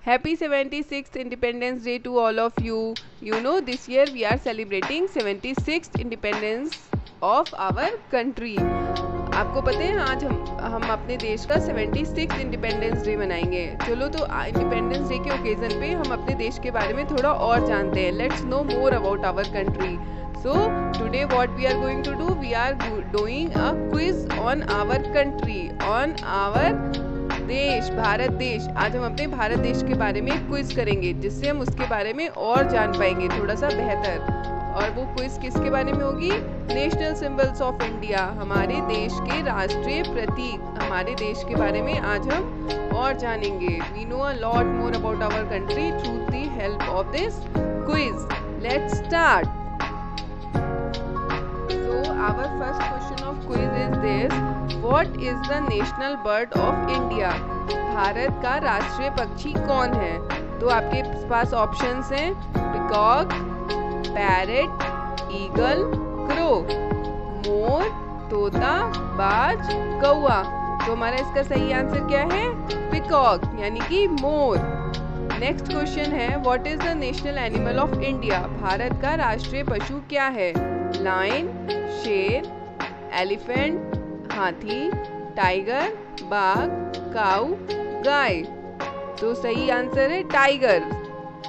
Happy 76th Independence Day to all of you. You know, this year we are celebrating 76th Independence of our country. आपको पता है आज हम अपने देश का 76th इंडिपेंडेंस डे मनाएंगे। चलो तो इंडिपेंडेंस डे के ओकेजन पे हम अपने देश के बारे में थोड़ा और जानते हैं। Let's know more about our country. So today what we are going to do, we are doing a quiz on our country, on our देश, भारत देश। आज हम अपने भारत देश के बारे में क्विज करेंगे, जिससे हम उसके बारे में और जान पाएंगे थोड़ा सा बेहतर। और वो क्विज किसके बारे में होगी? नेशनल सिंबल्स ऑफ इंडिया, हमारे देश के राष्ट्रीय प्रतीक, हमारे देश के बारे में आज हम और जानेंगे। We know a lot more about our country through the help of this quiz. Let's start. Our first question of quiz is this: What is the national bird of India? Bharat का राष्ट्रीय पक्षी कौन है? तो आपके पास ऑप्शंस हैं peacock, parrot, eagle, crow. मोर, तोता, बाज, कौवा। तो हमारा इसका सही आंसर क्या है? पिकॉक यानी कि मोर। नेक्स्ट क्वेश्चन है what is the national animal of India? Bharat का राष्ट्रीय पशु क्या है? लायन, शेर, एलिफेंट, हाथी, टाइगर, बाघ, काऊ, गाय। तो सही आंसर है टाइगर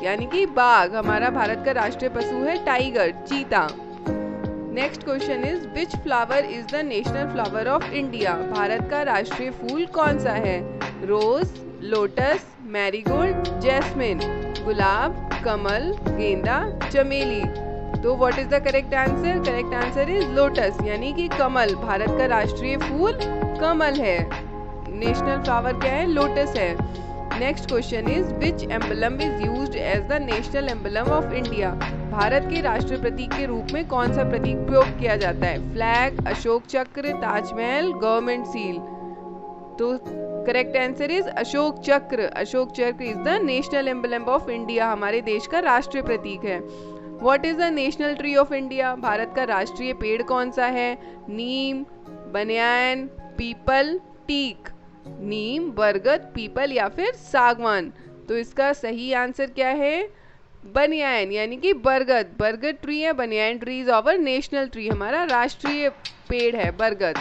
यानी कि बाघ। हमारा भारत का राष्ट्रीय पशु है टाइगर, चीता। Next question is which flower is the national flower of India? Bharat का राष्ट्रीय फूल कौन सा है? रोज, लोटस, मैरीगोल्ड, जैस्मिन। गुलाब, कमल, गेंदा, चमेली। तो what is the correct answer? Correct answer is lotus यानी कि कमल। भारत का राष्ट्रीय फूल कमल है। नेशनल फ्लावर क्या है? लोटस है। Next question is which emblem is used as the national emblem of India? भारत के राष्ट्रीय प्रतीक के रूप में कौन सा प्रतीक प्रयोग किया जाता है? फ्लैग, अशोक चक्र, ताजमहल, गवर्नमेंट सील। तो करेक्ट आंसर इज अशोक चक्र। अशोक चक्र is the national emblem of India, हमारे देश का राष्ट्रीय प्रतीक है। What is the national tree of India? Bharat का राष्ट्रीय पेड़ कौन सा है? नीम, बनियान, पीपल, टीक। नीम, बरगद, पीपल या फिर सागवान। तो इसका सही आंसर क्या है? बनियान यानी कि बरगद। बरगद ट्री है, banyan tree is our national tree, हमारा राष्ट्रीय पेड़ है बरगद।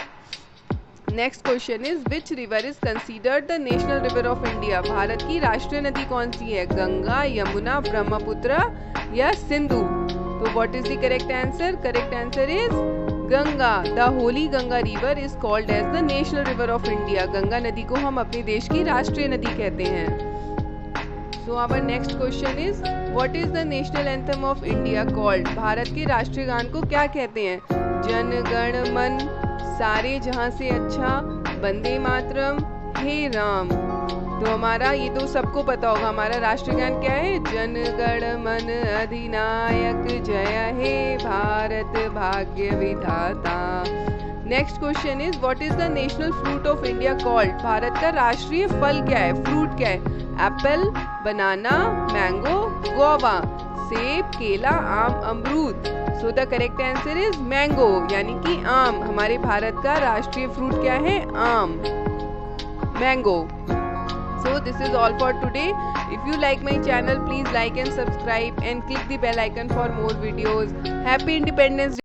Next question is which river is considered the national river of India? भारत की राष्ट्रीय नदी कौन सी है? गंगा, यमुना, ब्रह्मपुत्र या सिंधु। तो what is the correct answer? Correct answer is Ganga. The holy Ganga river is called as the national river of India. Ganga नदी को हम अपने देश की राष्ट्रीय नदी कहते हैं। So our next question is what is the national anthem of India called? भारत के राष्ट्रीय गान को क्या कहते हैं? जन गण मन, सारे जहां से अच्छा, वंदे मातरम, हे राम। तो हमारा ये तो सबको पता होगा, हमारा राष्ट्रीय गान क्या है? जन गण मन अधिनायक जय हे भारत भाग्य विधाता। Next question is what is the national fruit of India called? Bharat का राष्ट्रीय फल क्या है? फ्रूट क्या है? एप्पल, बनाना, मैंगो, गुआवा। सेब, केला, आम, अमरूद। So the correct answer is mango यानी कि आम। हमारे भारत का राष्ट्रीय फ्रूट क्या है? आम, mango. So this is all for today. If you like my channel, please like and subscribe and click the bell icon for more videos. Happy Independence Day.